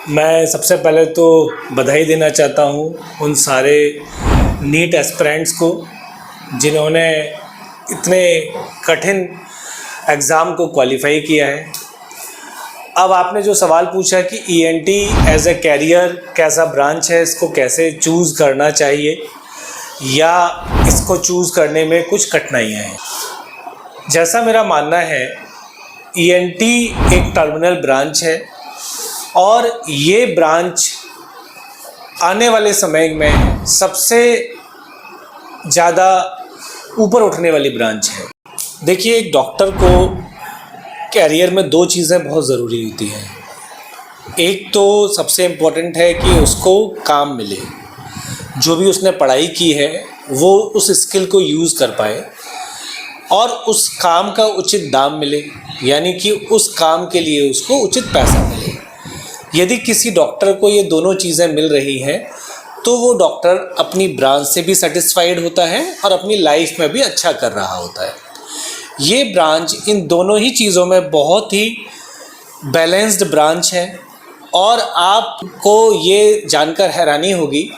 मैं सबसे पहले तो बधाई देना चाहता हूँ उन सारे नीट एस्पिरेंट्स को जिन्होंने इतने कठिन एग्ज़ाम को क्वालिफाई किया है। अब आपने जो सवाल पूछा कि ईएनटी एज ए कैरियर कैसा ब्रांच है, इसको कैसे चूज़ करना चाहिए या इसको चूज़ करने में कुछ कठिनाइयाँ हैं। जैसा मेरा मानना है, ईएनटी एक टर्मिनल ब्रांच है और ये ब्रांच आने वाले समय में सबसे ज़्यादा ऊपर उठने वाली ब्रांच है। देखिए, एक डॉक्टर को कैरियर में दो चीज़ें बहुत ज़रूरी होती हैं। एक तो सबसे इम्पोर्टेंट है कि उसको काम मिले, जो भी उसने पढ़ाई की है वो उस स्किल को यूज़ कर पाए और उस काम का उचित दाम मिले, यानी कि उस काम के लिए उसको उचित पैसा मिले। यदि किसी डॉक्टर को ये दोनों चीज़ें मिल रही हैं तो वो डॉक्टर अपनी ब्रांच से भी सेटिस्फाइड होता है और अपनी लाइफ में भी अच्छा कर रहा होता है। ये ब्रांच इन दोनों ही चीज़ों में बहुत ही बैलेंस्ड ब्रांच है और आपको ये जानकर हैरानी होगी,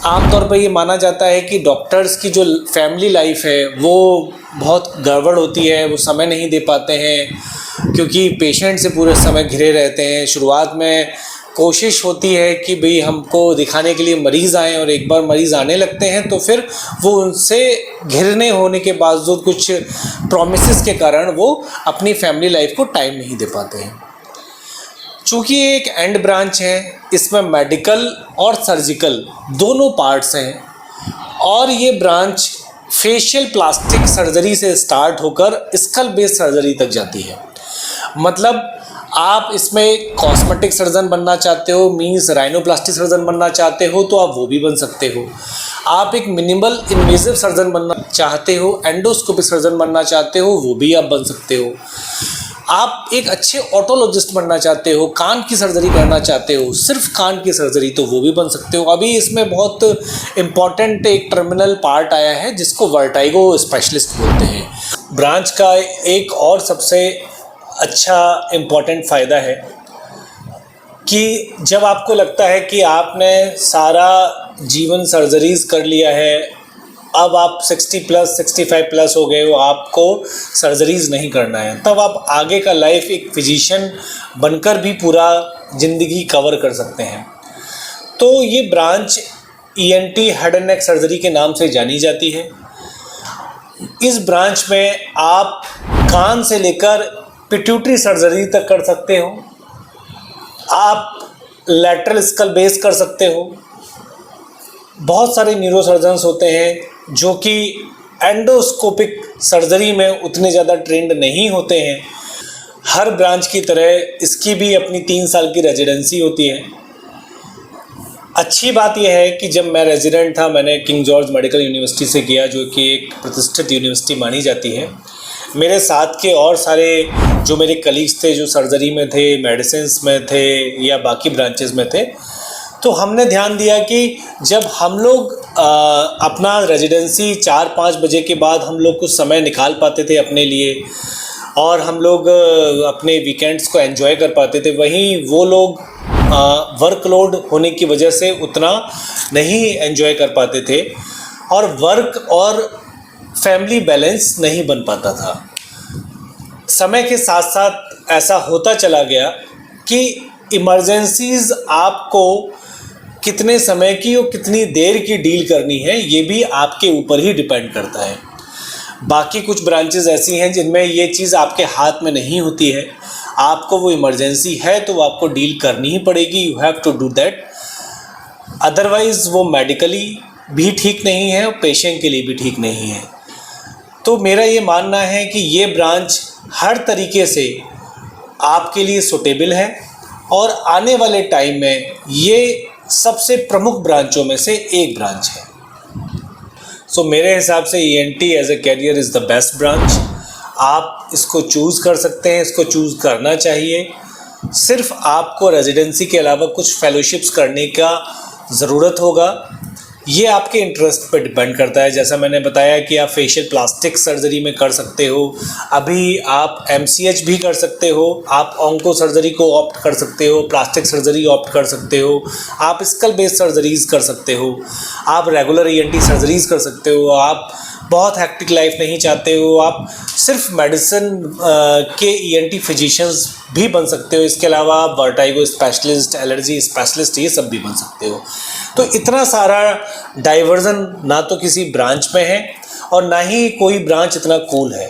आमतौर पर ये माना जाता है कि डॉक्टर्स की जो फैमिली लाइफ है वो बहुत गड़बड़ होती है, वो समय नहीं दे पाते हैं क्योंकि पेशेंट से पूरे समय घिरे रहते हैं। शुरुआत में कोशिश होती है कि भाई हमको दिखाने के लिए मरीज़ आएँ और एक बार मरीज़ आने लगते हैं तो फिर वो उनसे घिरने होने के बावजूद कुछ प्रॉमिसेस के कारण वो अपनी फैमिली लाइफ को टाइम नहीं दे पाते हैं। चूँकि ये एक एंड ब्रांच है, इसमें मेडिकल और सर्जिकल दोनों पार्ट्स हैं और ये ब्रांच फेशियल प्लास्टिक सर्जरी से स्टार्ट होकर स्कल बेस्ड सर्जरी तक जाती है। मतलब आप इसमें कॉस्मेटिक सर्जन बनना चाहते हो, मीन्स राइनोप्लास्टिक सर्जन बनना चाहते हो तो आप वो भी बन सकते हो। आप एक मिनिमल इन्वेजिव सर्जन बनना चाहते हो, एंडोस्कोपिक सर्जन बनना चाहते हो, वो भी आप बन सकते हो। आप एक अच्छे ऑटोलॉजिस्ट बनना चाहते हो, कान की सर्जरी करना चाहते हो, सिर्फ कान की सर्जरी, तो वो भी बन सकते हो। अभी इसमें बहुत इम्पॉर्टेंट एक टर्मिनल पार्ट आया है जिसको वर्टाइगो स्पेशलिस्ट बोलते हैं। ब्रांच का एक और सबसे अच्छा इम्पॉर्टेंट फ़ायदा है कि जब आपको लगता है कि आपने सारा जीवन सर्जरीज़ कर लिया है, अब आप 60 प्लस 65 प्लस हो गए हो, आपको सर्जरीज़ नहीं करना है, तब आप आगे का लाइफ एक फिजिशियन बनकर भी पूरा ज़िंदगी कवर कर सकते हैं। तो ये branch ENT head and neck surgery के नाम से जानी जाती है। इस ब्रांच में आप कान से लेकर पिट्यूटरी सर्जरी तक कर सकते हो, आप लैटरल स्कल बेस कर सकते हो। बहुत सारे न्यूरोसर्जन्स होते हैं जो कि एंडोस्कोपिक सर्जरी में उतने ज़्यादा ट्रेंड नहीं होते हैं। हर ब्रांच की तरह इसकी भी अपनी 3 साल की रेजिडेंसी होती है। अच्छी बात यह है कि जब मैं रेजिडेंट था, मैंने किंग जॉर्ज मेडिकल यूनिवर्सिटी से किया, जो कि एक प्रतिष्ठित यूनिवर्सिटी मानी जाती है। मेरे साथ के और सारे जो मेरे कलीग्स थे, जो सर्जरी में थे, मेडिसिन्स में थे या बाकी ब्रांचेस में थे, तो हमने ध्यान दिया कि जब हम लोग अपना रेजिडेंसी 4-5 बजे के बाद हम लोग कुछ समय निकाल पाते थे अपने लिए और हम लोग अपने वीकेंड्स को एंजॉय कर पाते थे, वहीं वो लोग वर्कलोड होने की वजह से उतना नहीं एंजॉय कर पाते थे और वर्क और फैमिली बैलेंस नहीं बन पाता था। समय के साथ साथ ऐसा होता चला गया कि इमरजेंसीज़ आपको कितने समय की और कितनी देर की डील करनी है, ये भी आपके ऊपर ही डिपेंड करता है। बाकी कुछ ब्रांचेस ऐसी हैं जिनमें ये चीज़ आपके हाथ में नहीं होती है। आपको वो इमरजेंसी है तो वो आपको डील करनी ही पड़ेगी, you have to do that. Otherwise वो मेडिकली भी ठीक नहीं है और पेशेंट के लिए भी ठीक नहीं है। तो मेरा ये मानना है कि ये ब्रांच हर तरीके से आपके लिए सूटेबल है और आने वाले टाइम में ये सबसे प्रमुख ब्रांचों में से एक ब्रांच है। सो मेरे हिसाब से ENT as a career is the best branch. आप इसको चूज़ कर सकते हैं, इसको चूज़ करना चाहिए। सिर्फ आपको रेजिडेंसी के अलावा कुछ फेलोशिप्स करने का ज़रूरत होगा ये आपके इंटरेस्ट पे डिपेंड करता है। जैसा मैंने बताया कि आप फेशियल प्लास्टिक सर्जरी में कर सकते हो, अभी आप MCH भी कर सकते हो, आप ऑन्को सर्जरी को ऑप्ट कर सकते हो, प्लास्टिक सर्जरी ऑप्ट कर सकते हो, आप स्कल बेस्ड सर्जरीज कर सकते हो, आप रेगुलर ENT सर्जरीज कर सकते हो, आप बहुत हैक्टिक लाइफ नहीं चाहते हो, आप सिर्फ मेडिसिन के ENT फिजिशियंस भी बन सकते हो। इसके अलावा आप वर्टाइगो स्पेशलिस्ट, एलर्जी स्पेशलिस्ट, ये सब भी बन सकते हो। तो इतना सारा डाइवर्जन ना तो किसी ब्रांच में है और ना ही कोई ब्रांच इतना कूल है।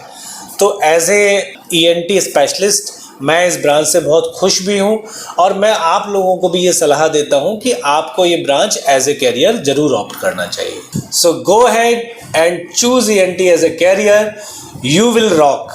तो एज ए ENT स्पेशलिस्ट मैं इस ब्रांच से बहुत खुश भी हूँ और मैं आप लोगों को भी ये सलाह देता हूँ कि आपको ये ब्रांच एज ए कैरियर जरूर ऑप्ट करना चाहिए। So go ahead and choose ENT as a career, you will rock.